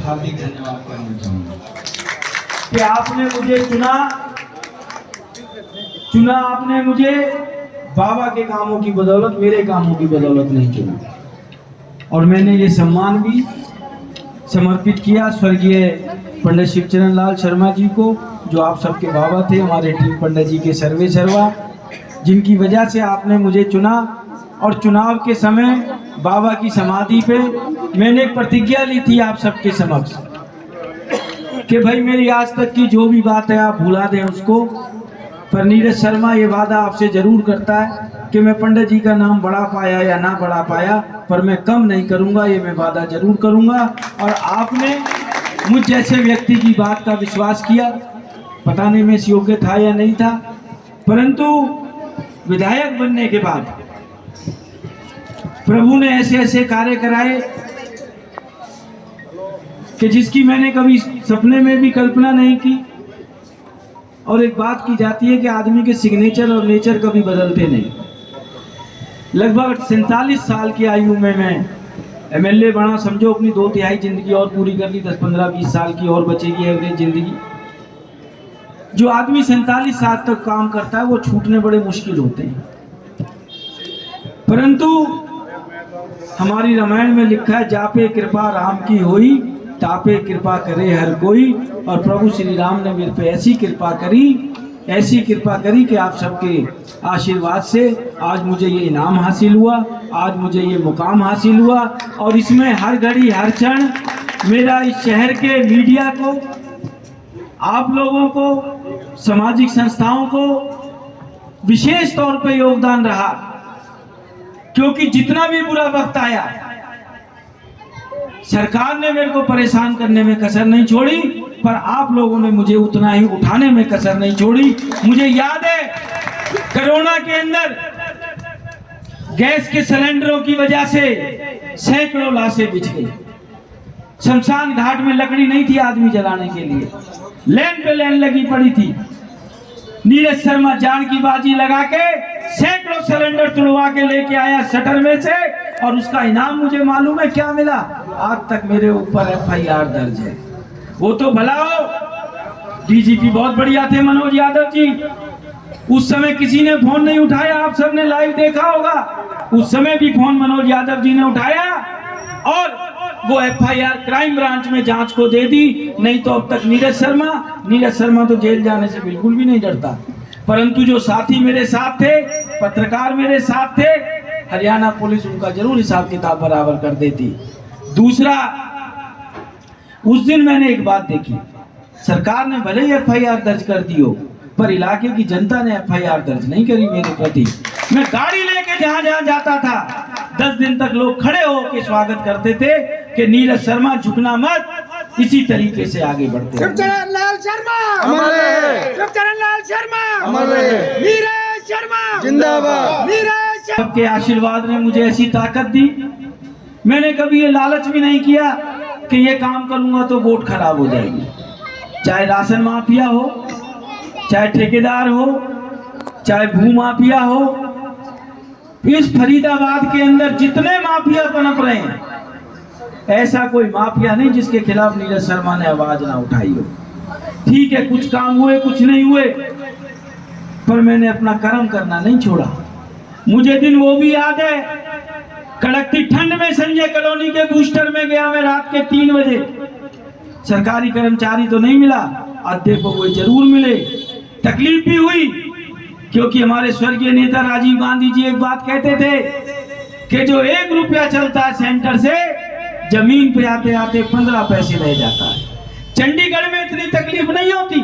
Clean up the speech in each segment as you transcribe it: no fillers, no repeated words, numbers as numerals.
हार्दिक धन्यवाद करना चाहूँगा कि आपने मुझे चुना आपने मुझे बाबा के कामों की बदौलत, मेरे कामों की बदौलत नहीं चुना। और मैंने ये सम्मान भी समर्पित किया स्वर्गीय पंडित शिवचरण लाल शर्मा जी को, जो आप सबके बाबा थे, हमारे टीम पंडित जी के सर्वे सर्वा, जिनकी वजह से आपने मुझे चुना। और चुनाव के समय बाबा की समाधि पे मैंने एक प्रतिज्ञा ली थी आप सबके समक्ष कि भाई मेरी आज तक की जो भी बात है आप भुला दें उसको, पर नीरज शर्मा ये वादा आपसे जरूर करता है कि मैं पंडित जी का नाम बढ़ा पाया या ना बढ़ा पाया, पर मैं कम नहीं करूंगा, ये मैं वादा जरूर करूंगा। और आपने मुझ जैसे व्यक्ति की बात का विश्वास किया, पता नहीं मैं इस योग्य था या नहीं था, परंतु विधायक बनने के बाद प्रभु ने ऐसे ऐसे कार्य कराए कि जिसकी मैंने कभी सपने में भी कल्पना नहीं की। और एक बात की जाती है कि आदमी के सिग्नेचर और नेचर कभी बदलते नहीं। लगभग 47 साल की आयु में मैं एमएलए बना, समझो अपनी 2/3 जिंदगी और पूरी कर ली, 10, 15, 20 साल की और बचेगी एवरेज जिंदगी। जो आदमी 47 साल तक काम करता है वो छूटने बड़े मुश्किल होते हैं, परंतु हमारी रामायण में लिखा है, जापे कृपा राम की होई, तापे कृपा करे हर कोई। और प्रभु श्री राम ने मेरे पे ऐसी कृपा करी कि आप सबके आशीर्वाद से आज मुझे ये इनाम हासिल हुआ, आज मुझे ये मुकाम हासिल हुआ। और इसमें हर घड़ी हर क्षण मेरा इस शहर के मीडिया को, आप लोगों को, सामाजिक संस्थाओं को विशेष तौर पे योगदान रहा, क्योंकि जितना भी बुरा वक्त आया सरकार ने मेरे को परेशान करने में कसर नहीं छोड़ी, पर आप लोगों ने मुझे उतना ही उठाने में कसर नहीं छोड़ी। मुझे याद है कोरोना के अंदर गैस के सिलेंडरों की वजह से सैकड़ों लाशें बिछ गई। शमशान घाट में लकड़ी नहीं थी आदमी जलाने के लिए, लाइन पे लाइन लगी पड़ी थी। नीरज शर्मा जान की बाजी लगा के सैकड़ों सिलेंडर तुड़वा के लेके आया शटर में से, और उसका इनाम मुझे मालूम है क्या मिला। आज तक मेरे ऊपर FIR दर्ज है। वो तो भला हो, DGP बहुत बढ़िया थे मनोज यादव जी, उस समय किसी ने फोन नहीं उठाया, आप सबने लाइव देखा होगा। उस समय भी फोन मनोज यादव जी ने उठाया और वो FIR क्राइम ब्रांच में जांच को दे दी, नहीं तो अब तक नीरज शर्मा तो जेल जाने से बिल्कुल भी नहीं डरता। परंतु जो साथी मेरे साथ थे, पत्रकार मेरे साथ थे, हरियाणा पुलिस उनका जरूर हिसाब किताब बराबर कर देती। दूसरा, उस दिन मैंने एक बात देखी, सरकार ने भले ही FIR दर्ज कर दी हो, पर इलाके की जनता ने FIR दर्ज नहीं करी मेरे प्रति। मैं गाड़ी लेके जहां जहां जाता था 10 दिन तक लोग खड़े होकर स्वागत करते थे कि नीरज शर्मा झुकना मत, इसी तरीके से आगे बढ़ते। शिवचरण लाल शर्मा अमर रहे, शिवचरण लाल शर्मा अमर रहे, नीरज शर्मा जिंदाबाद, नीरज शर्मा। सबके आशीर्वाद ने मुझे ऐसी ताकत दी। मैंने कभी ये लालच भी नहीं किया कि ये काम करूंगा तो वोट खराब हो जाएगी। चाहे राशन माफिया हो, चाहे ठेकेदार हो, चाहे भू माफिया हो, इस फरीदाबाद के अंदर जितने माफिया पनप रहे हैं, ऐसा कोई माफिया नहीं जिसके खिलाफ नीरज शर्मा ने आवाज ना उठाई हो। ठीक है, कुछ काम हुए, कुछ नहीं हुए, पर मैंने अपना कर्म करना नहीं छोड़ा। मुझे दिन वो भी याद है, कड़कती ठंड में संजय कॉलोनी के बूस्टर में गया मैं रात के 3 बजे। सरकारी कर्मचारी तो नहीं मिला, अध्यक्ष को जरूर मिले। तकलीफ भी हुई, क्योंकि हमारे स्वर्गीय नेता राजीव गांधी जी एक बात कहते थे कि जो 1 रुपया चलता है सेंटर से, जमीन पे आते आते 15 पैसे रह जाता है। चंडीगढ़ में इतनी तकलीफ नहीं होती,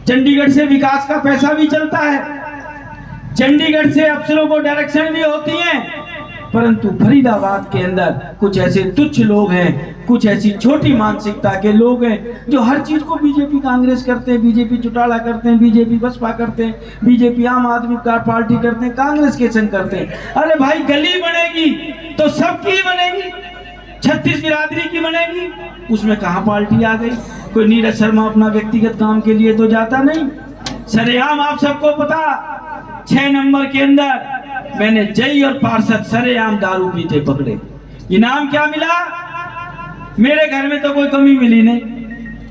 चंडीगढ़ से विकास का पैसा भी चलता है, चंडीगढ़ से अफसरों को डायरेक्शन भी होती है, परंतु फरीदाबाद के अंदर कुछ ऐसे तुच्छ लोग हैं, कुछ ऐसी छोटी मानसिकता के लोग हैं जो हर चीज को बीजेपी कांग्रेस करते हैं, बीजेपी चौटाला करते हैं, बीजेपी बसपा करते हैं, बीजेपी आम आदमी पार्टी करते हैं, कांग्रेस के संग करते हैं। अरे भाई, गली बनेगी तो सबकी बनेगी, 36 बिरादरी की बनेगी, उसमें कहाँ पार्टी आ गई? कोई नीरज शर्मा अपना व्यक्तिगत काम के लिए तो जाता नहीं। सरेआम आप सबको पता, 6 नंबर के अंदर मैंने जय और पार्षद सरेआम दारू पीते पकड़े। इनाम क्या मिला? मेरे घर में तो कोई कमी मिली नहीं,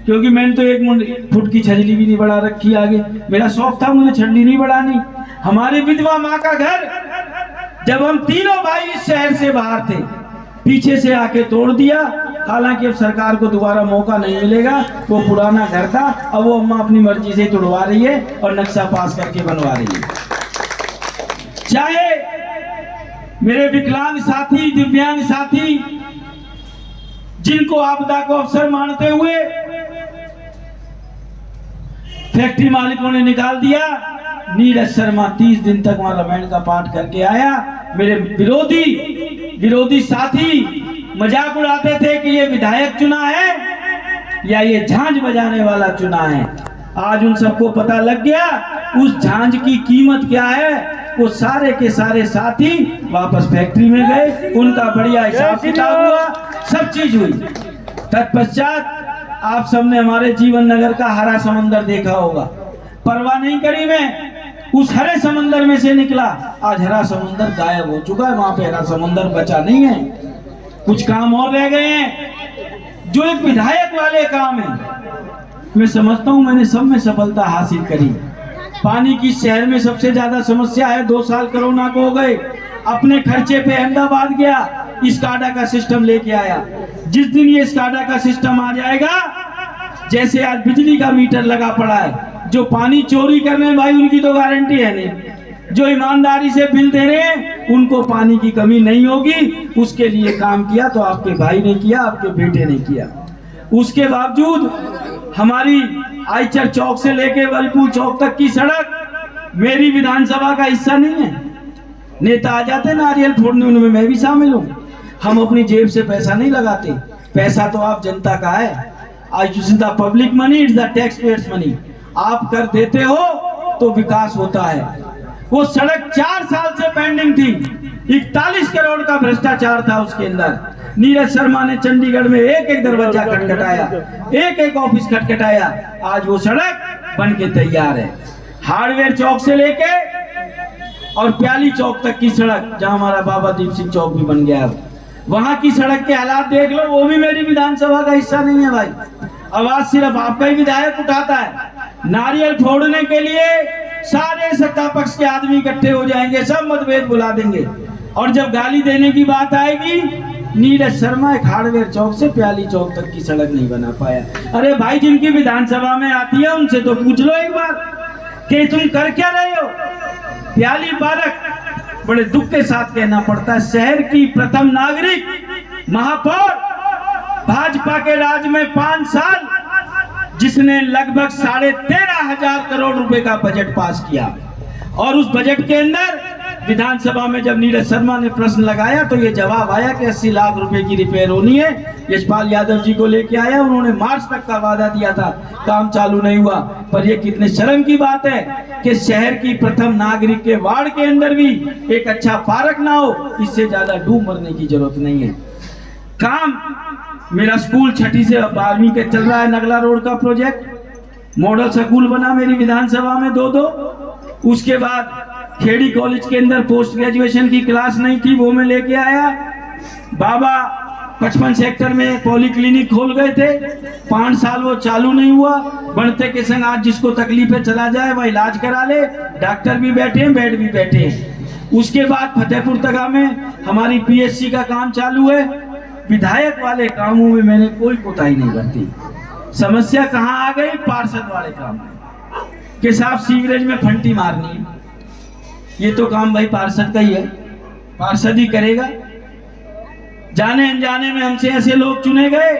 क्योंकि मैंने तो 1 फुट की छजली भी नहीं बढ़ा रखी आगे। मेरा शौक था मुझे छजली नहीं बढ़ानी। हमारी विधवा माँ का घर जब हम तीनों भाई इस शहर से बाहर थे, पीछे से आके तोड़ दिया। हालांकि अब सरकार को दोबारा मौका नहीं मिलेगा, वो पुराना घर था, अब वो अम्मा अपनी मर्जी से तोड़वा रही है और नक्शा पास करके बनवा रही है। चाहे मेरे विकलांग साथी, दिव्यांग साथी, जिनको आपदा को अवसर मानते हुए फैक्ट्री मालिकों ने निकाल दिया, नीरज शर्मा 30 दिन तक वहां रामायण का पाठ करके आया। मेरे विरोधी साथी मजाक उड़ाते थे कि ये विधायक चुना है या ये झांझ बजाने वाला चुना है। आज उन सबको पता लग गया उस झांझ की कीमत क्या है। वो सारे के सारे साथी वापस फैक्ट्री में गए, उनका बढ़िया हिसाब किताब हुआ, सब चीज हुई। तत्पश्चात आप सबने हमारे जीवन नगर का हरा समंदर देखा होगा। परवाह नहीं करी मैं, उस हरे समंदर में से निकला। आज हरा समंदर गायब हो चुका है, वहां पे हरा समंदर बचा नहीं है। कुछ काम और रह गए हैं जो एक विधायक वाले काम है। मैं समझता हूं मैंने सब में सफलता हासिल करी। पानी की शहर में सबसे ज्यादा समस्या है। 2 साल कोरोना को हो गए, अपने खर्चे पे अहमदाबाद गया, स्काडा का सिस्टम लेके आया। जिस दिन ये स्काडा का सिस्टम आ जाएगा, जैसे आज बिजली का मीटर लगा पड़ा है, जो पानी चोरी कर रहे हैं भाई उनकी तो गारंटी है नहीं, जो ईमानदारी से बिल दे रहे हैं उनको पानी की कमी नहीं होगी। उसके लिए काम किया तो आपके भाई ने किया, आपके बेटे ने किया। उसके बावजूद हमारी आइचर चौक से लेके वलपुर चौक तक की सड़क मेरी विधानसभा का हिस्सा नहीं है। नेता आ जाते नारियल फोड़ने, उनमें मैं भी शामिल हूँ। हम अपनी जेब से पैसा नहीं लगाते, पैसा तो आप जनता का है। आज the public money, it's the tax payers money. आप कर देते हो तो विकास होता है। वो सड़क 4 साल से पेंडिंग थी, 41 करोड़ का भ्रष्टाचार था उसके अंदर। नीरज शर्मा ने चंडीगढ़ में एक दरवाजा खटखटाया, एक ऑफिस खटखटाया, आज वो सड़क बन के तैयार है। हार्डवेयर चौक से लेके और प्याली चौक तक की सड़क, जहां हमारा बाबा दीप सिंह चौक भी बन गया, वहां की सड़क के हालात देख लो। वो भी मेरी विधानसभा का हिस्सा नहीं है भाई। आवाज सिर्फ आपका ही विधायक उठाता है। नारियल फोड़ने के लिए सारे सत्ता पक्ष के आदमी इकट्ठे हो जाएंगे, सब मतभेद बुला देंगे, और जब गाली देने की बात आएगी, नीरज शर्मा एक हार्डवेयर चौक से प्याली चौक तक की सड़क नहीं बना पाया। अरे भाई, जिनकी विधानसभा में आती है उनसे तो पूछ लो एक बार कि तुम कर क्या रहे हो। प्याली पार्क, बड़े दुख के साथ कहना पड़ता है, शहर की प्रथम नागरिक महापौर, भाजपा के राज में 5 साल, जिसने लगभग 13,500 करोड़ रुपए का बजट पास किया। और उस बजट के अंदर विधानसभा में जब नीरज शर्मा ने प्रश्न लगाया तो ये जवाब आया कि 80 लाख रुपए की रिपेयर होनी है। यशपाल यादव जी को लेके आया, उन्होंने मार्च तक का वादा दिया था, काम चालू नहीं हुआ। पर ये कितने शर्म की बात है कि शहर की प्रथम नागरिक के वार्ड के अंदर भी एक अच्छा पार्क ना हो। इससे ज्यादा डूब मरने की जरूरत नहीं है। काम मेरा स्कूल 6ठी से 12वीं के चल रहा है, नगला रोड का प्रोजेक्ट, मॉडल स्कूल बना मेरी विधानसभा में 2-2। उसके बाद खेड़ी कॉलेज के अंदर पोस्ट ग्रेजुएशन की क्लास नहीं थी, वो मैं लेके आया। बाबा 55 सेक्टर में पॉलीक्लिनिक खोल गए थे, 5 साल वो चालू नहीं हुआ। बढ़ते के संग आज जिसको तकलीफ है चला जाए, वह इलाज करा ले, डॉक्टर भी बैठे हैं, बेड भी बैठे हैं। उसके बाद फतेहपुर तका में हमारी पीएचसी का काम चालू है। विधायक वाले कामों में मैंने कोई कोताही नहीं बरती। समस्या कहाँ आ गई? पार्षद वाले काम में कि साहब सीवरेज में फंटी मारनी है। ये तो काम भाई पार्षद का ही है, पार्षद ही करेगा। जाने अनजाने में हमसे ऐसे लोग चुने गए,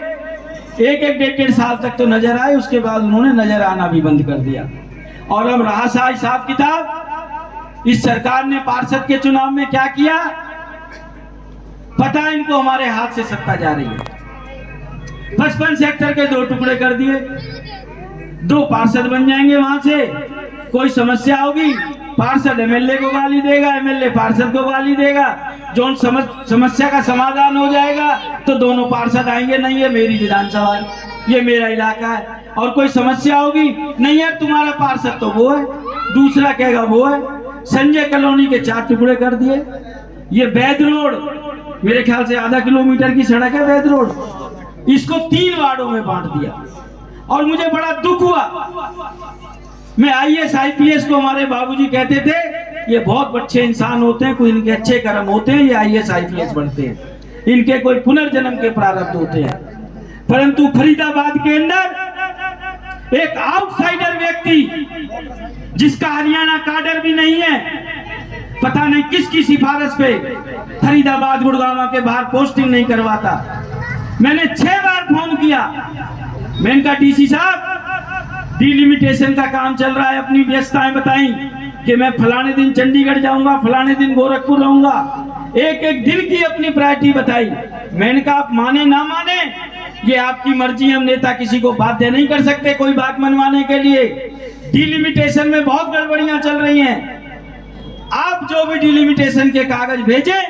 1-1 साल तक तो नजर आए, उसके बाद उन्होंने नजर आना भी बंद कर दिया। और अब रहा सा हिसाब किताब, इस सरकार ने पार्षद के चुनाव में क्या किया पता, इनको हमारे हाथ से सत्ता जा रही है। 55 सेक्टर के 2 टुकड़े कर दिए, 2 पार्षद बन जाएंगे। वहां से कोई समस्या होगी, पार्षद एमएलए को गाली देगा, एमएलए पार्षद को गाली देगा। जो समस्या का समाधान हो जाएगा तो दोनों पार्षद आएंगे, नहीं ये मेरी विधानसभा है, ये मेरा इलाका है। और कोई समस्या होगी, नहीं यार तुम्हारा पार्षद तो वो है, दूसरा कहेगा वो है। संजय कॉलोनी के 4 टुकड़े कर दिए। ये वैद रोड, मेरे ख्याल से आधा किलोमीटर की सड़क है वैद रोड, इसको 3 वार्डों में बांट दिया और मुझे बड़ा दुख हुआ। मैं IAS IPS को हमारे बाबूजी कहते थे ये बहुत अच्छे इंसान होते हैं, कोई इनके अच्छे कर्म होते हैं, ये IAS IPS बनते हैं, इनके कोई पुनर्जन्म के प्रारब्ध होते हैं। परंतु फरीदाबाद के अंदर एक आउटसाइडर व्यक्ति जिसका हरियाणा काडर भी नहीं है, पता नहीं किसकी सिफारिश पे फरीदाबाद गुड़गांव के बाहर पोस्टिंग नहीं करवाता। मैंने 6 बार फोन किया। मैंने कहा DC साहब डिलिमिटेशन का काम चल रहा है, अपनी व्यस्तताएं बताई कि मैं फलाने दिन चंडीगढ़ जाऊंगा, फलाने दिन गोरखपुर रहूंगा, एक एक दिन की अपनी प्रायोरिटी बताई। मैंने कहा आप माने ना माने ये आपकी मर्जी, हम नेता किसी को बाध्य नहीं कर सकते कोई बात मनवाने के लिए। डिलिमिटेशन में बहुत गड़बड़ियां चल रही हैं। आप जो भी डिलिमिटेशन के कागज भेजें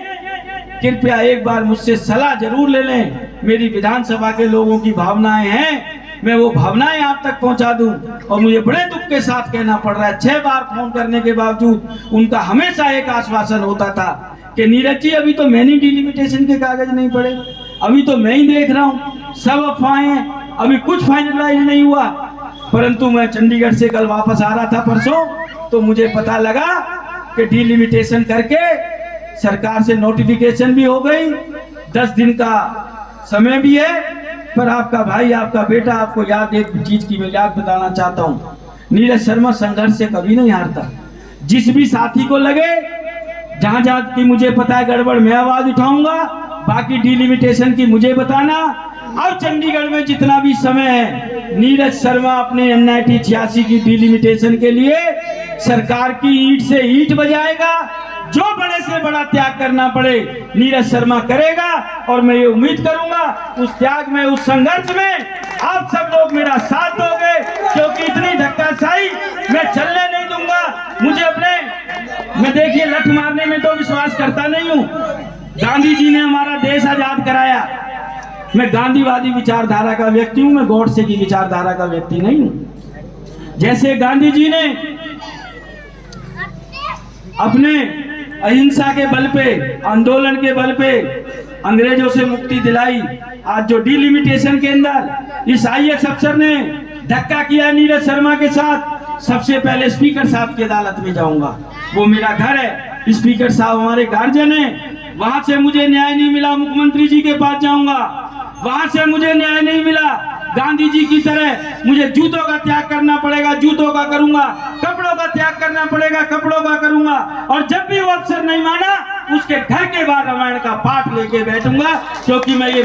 कृपया एक बार मुझसे सलाह जरूर ले लें। मेरी विधानसभा के लोगों की भावनाएं हैं, मैं वो भावनाएं आप तक पहुंचा दूं। और मुझे बड़े दुख के साथ कहना पड़ रहा है 6 बार फोन करने के बावजूद उनका हमेशा एक आश्वासन होता था कि नीरज जी अभी तो मैंने डिलिमिटेशन के कागज नहीं पढ़े, अभी तो मैं ही देख रहा हूँ, सब अफवाहें हैं, अभी कुछ फाइनलाइज नहीं हुआ। परंतु मैं चंडीगढ़ से कल वापस आ रहा था परसों, तो मुझे पता लगा कि डिलिमिटेशन करके सरकार से नोटिफिकेशन भी हो गई, 10 दिन का समय भी है। पर आपका भाई, आपका बेटा आपको याद एक चीज की मैं याद बताना चाहता हूँ, नीरज शर्मा संघर्ष से कभी नहीं हारता। जिस भी साथी को लगे जहां जहां की मुझे पता है गड़बड़, मैं आवाज उठाऊंगा, बाकी डिलिमिटेशन की मुझे बताना। और चंडीगढ़ में जितना भी समय है नीरज शर्मा अपने NIT 86 की डिलिमिटेशन के लिए सरकार की ईंट से ईंट बजाएगा। जो बड़े से बड़ा त्याग करना पड़े नीरज शर्मा करेगा। और मैं ये उम्मीद करूंगा उस त्याग में, उस संघर्ष में आप सब लोग मेरा साथ दोगे, क्योंकि इतनी धक्काशाही मैं चलने नहीं दूंगा। मुझे मैं देखिए लठ मारने में तो विश्वास करता नहीं हूँ। गांधी जी ने हमारा देश आजाद कराया, मैं गांधीवादी विचारधारा का व्यक्ति हूँ, मैं गॉडसे की विचारधारा का व्यक्ति नहीं हूँ। जैसे गांधी जी ने अपने अहिंसा के बल पे, आंदोलन के बल पे अंग्रेजों से मुक्ति दिलाई, आज जो डिलिमिटेशन के अंदर इस IAS अफसर ने धक्का किया नीरज शर्मा के साथ, सबसे पहले स्पीकर साहब की अदालत में जाऊंगा। वो मेरा घर है, स्पीकर साहब हमारे गार्जियन है। वहां से मुझे न्याय नहीं मिला, मुख्यमंत्री जी के पास जाऊंगा। वहां से मुझे न्याय नहीं मिला, गांधी जी की तरह मुझे जूतों का त्याग करना पड़ेगा, जूतों का करूंगा, कपड़ों का त्याग करना पड़ेगा, कपड़ों का करूंगा। और जब भी वो अफसर नहीं माना उसके घर के बाहर रामायण का पाठ लेके बैठूंगा, क्योंकि मैं ये